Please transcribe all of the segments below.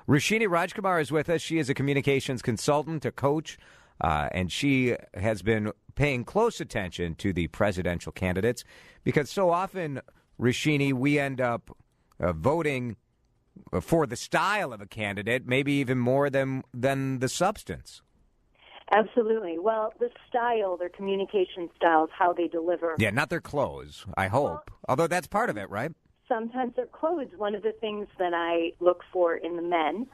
Roshini Rajkumar is with us. She is a communications consultant, a coach, and she has been paying close attention to the presidential candidates because so often, Roshini, we end up voting for the style of a candidate, maybe even more than the substance. Absolutely. Well, the style, their communication styles, how they deliver. Yeah, not their clothes, I hope. Although that's part of it, right? Sometimes their clothes. One of the things that I look for in the men,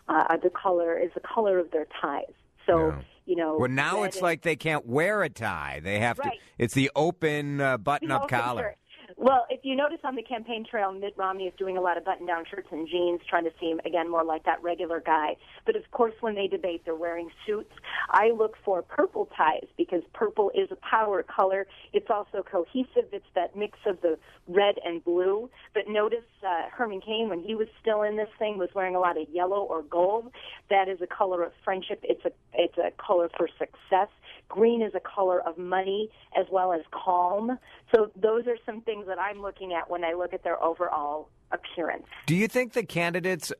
the color of their ties. So, Well, now it's like they can't wear a tie. They have to. It's the open button-up collar. Shirt. Well, if you notice on the campaign trail, Mitt Romney is doing a lot of button-down shirts and jeans, trying to seem, again, more like that regular guy. But, of course, when they debate, they're wearing suits. I look for purple ties because purple is a power color. It's also cohesive. It's that mix of the red and blue. But notice Herman Cain, when he was still in this thing, was wearing a lot of yellow or gold. That is a color of friendship. It's a color for success. Green is a color of money as well as calm. So those are some things that I'm looking at when I look at their overall appearance. Do you think the candidates,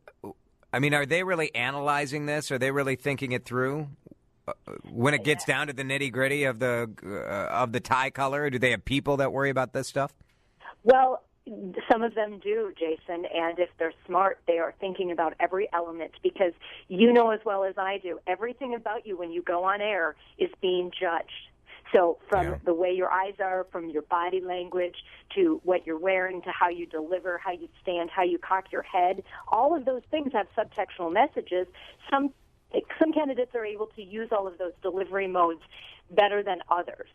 are they really analyzing this? Are they really thinking it through? When it gets down to the nitty-gritty of the tie color, do they have people that worry about this stuff? Well, some of them do, Jason, and if they're smart, they are thinking about every element because you know as well as I do, everything about you when you go on air is being judged. So from the way your eyes are, from your body language, to what you're wearing, to how you deliver, how you stand, how you cock your head, all of those things have subtextual messages. Some candidates are able to use all of those delivery modes better than others.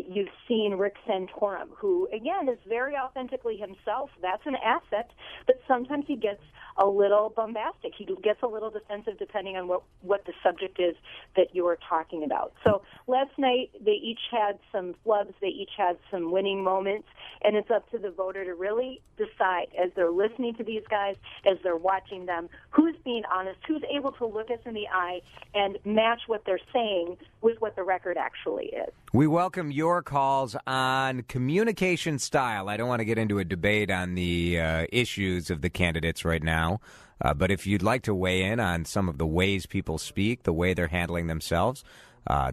You've seen Rick Santorum, who, again, is very authentically himself. That's an asset, but sometimes he gets a little bombastic. He gets a little defensive depending on what the subject is that you're talking about. So last night, they each had some flubs. They each had some winning moments, and it's up to the voter to really decide as they're listening to these guys, as they're watching them, who's being honest, who's able to look us in the eye and match what they're saying with what the record actually is. We welcome your calls on communication style. I don't want to get into a debate on the issues of the candidates right now, but if you'd like to weigh in on some of the ways people speak, the way they're handling themselves,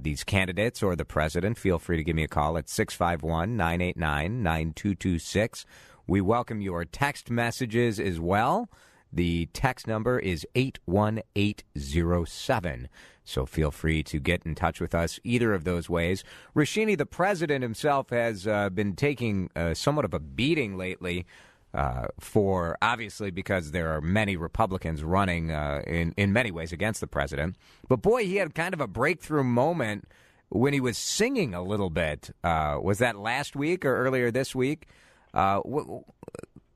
these candidates or the president, feel free to give me a call at 651-989-9226. We welcome your text messages as well. The text number is 81807. So feel free to get in touch with us either of those ways. Roshini, the president himself, has been taking somewhat of a beating lately obviously because there are many Republicans running in many ways against the president. But, boy, he had kind of a breakthrough moment when he was singing a little bit. Was that last week or earlier this week?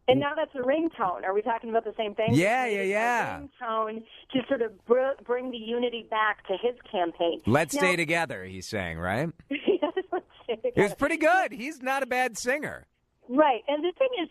And now that's a ringtone. Are we talking about the same thing? Yeah. A ringtone to sort of bring the unity back to his campaign. Let's stay together, he's saying, right? Yes, let's stay together. It was pretty good. He's not a bad singer. Right. And the thing is,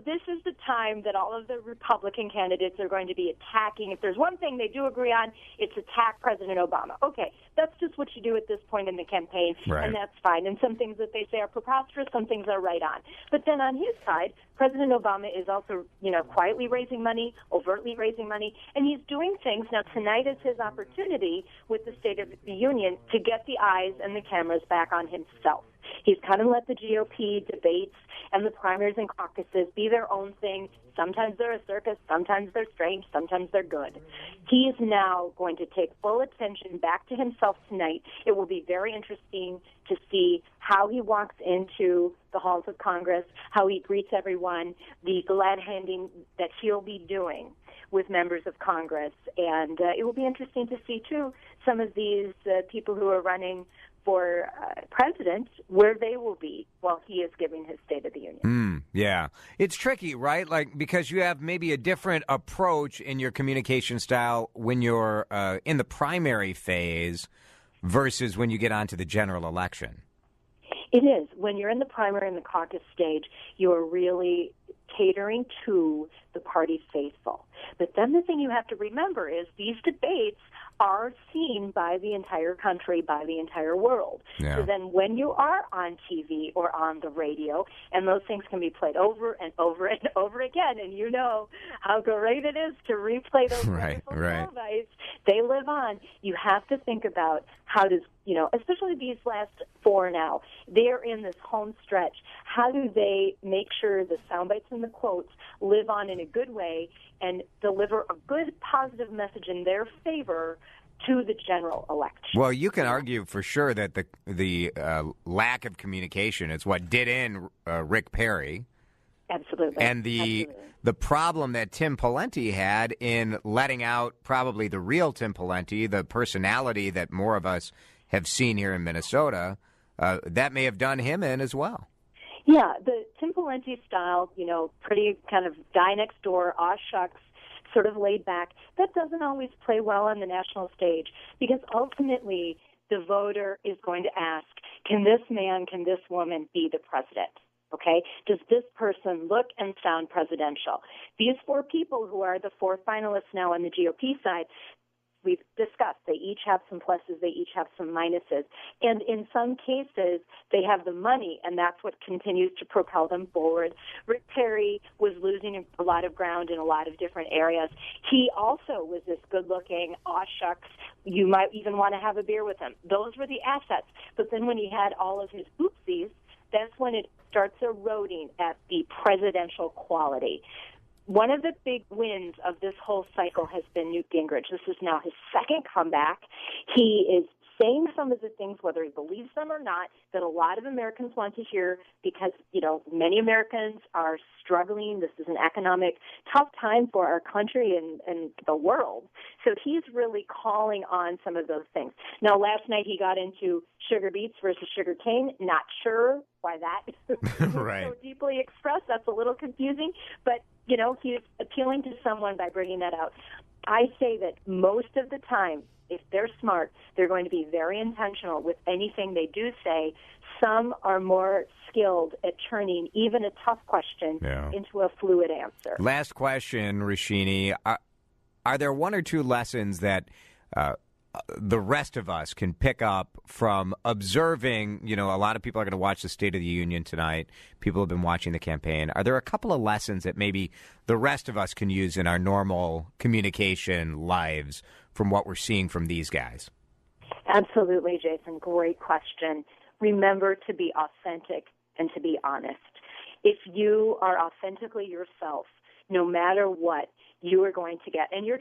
this is the time that all of the Republican candidates are going to be attacking. If there's one thing they do agree on, it's attack President Obama. Okay, that's just what you do at this point in the campaign, and that's fine. And some things that they say are preposterous, some things are right on. But then on his side, President Obama is also, quietly raising money, overtly raising money, and he's doing things. Now, tonight is his opportunity with the State of the Union to get the eyes and the cameras back on himself. He's kind of let the GOP debates and the primaries and caucuses be their own thing. Sometimes they're a circus, sometimes they're strange, sometimes they're good. He is now going to take full attention back to himself tonight. It will be very interesting to see how he walks into the halls of Congress, how he greets everyone, the glad handing that he'll be doing with members of Congress. And it will be interesting to see, too, some of these people who are running for president, where they will be while he is giving his State of the Union. Yeah. It's tricky, right? Because you have maybe a different approach in your communication style when you're in the primary phase versus when you get onto the general election. It is. When you're in the primary and the caucus stage, you're really catering to the party faithful. But then the thing you have to remember is these debates are seen by the entire country, by the entire world. Yeah. So then when you are on TV or on the radio, and those things can be played over and over and over again, and you know how great it is to replay those right. soundbites, they live on. You have to think about how does, especially these last four now, they're in this home stretch. How do they make sure the soundbites and the quotes live on in a good way and deliver a good, positive message in their favor to the general election? Well, you can argue for sure that the lack of communication is what did in Rick Perry. Absolutely. And the problem that Tim Pawlenty had in letting out probably the real Tim Pawlenty, the personality that more of us have seen here in Minnesota, that may have done him in as well. Yeah, the Tim Pawlenty style, pretty kind of guy next door, aw shucks, sort of laid back, that doesn't always play well on the national stage because ultimately the voter is going to ask, can this man, can this woman be the president? Okay? Does this person look and sound presidential? These four people who are the four finalists now on the GOP side, we've discussed, they each have some pluses, they each have some minuses. And in some cases, they have the money, and that's what continues to propel them forward. Rick Perry was losing a lot of ground in a lot of different areas. He also was this good-looking, aw shucks, you might even want to have a beer with him. Those were the assets. But then when he had all of his oopsies, that's when it starts eroding at the presidential quality. One of the big wins of this whole cycle has been Newt Gingrich. This is now his second comeback. He is saying some of the things, whether he believes them or not, that a lot of Americans want to hear because, many Americans are struggling. This is an economic tough time for our country and the world. So he's really calling on some of those things. Now, last night he got into sugar beets versus sugar cane. Not sure why that is right. so deeply expressed. That's a little confusing. But, he's appealing to someone by bringing that out. I say that most of the time, if they're smart, they're going to be very intentional with anything they do say. Some are more skilled at turning even a tough question into a fluid answer. Last question, Roshini. Are there one or two lessons that the rest of us can pick up from observing? A lot of people are going to watch the State of the Union tonight. People have been watching the campaign. Are there a couple of lessons that maybe the rest of us can use in our normal communication lives from what we're seeing from these guys? Absolutely, Jason. Great question. Remember to be authentic and to be honest. If you are authentically yourself, no matter what, you are going to get, and you're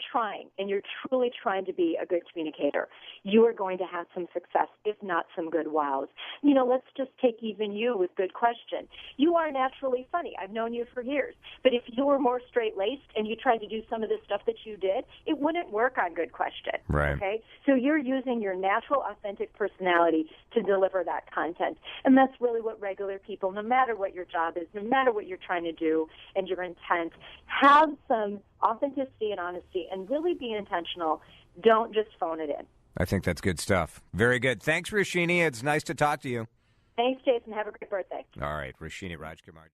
truly trying to be a good communicator, you are going to have some success, if not some good wows. Let's just take even you with good question. You are naturally funny. I've known you for years. But if you were more straight-laced and you tried to do some of the stuff that you did, it wouldn't work on good question. Right. Okay? So you're using your natural, authentic personality to deliver that content. And that's really what regular people, no matter what your job is, no matter what you're trying to do and your intent, have some authenticity and honesty and really be intentional. Don't just phone it in. I think that's good stuff. Very good. Thanks, Roshini. It's nice to talk to you. Thanks, Jason. Have a great birthday. All right. Roshini Rajkumar.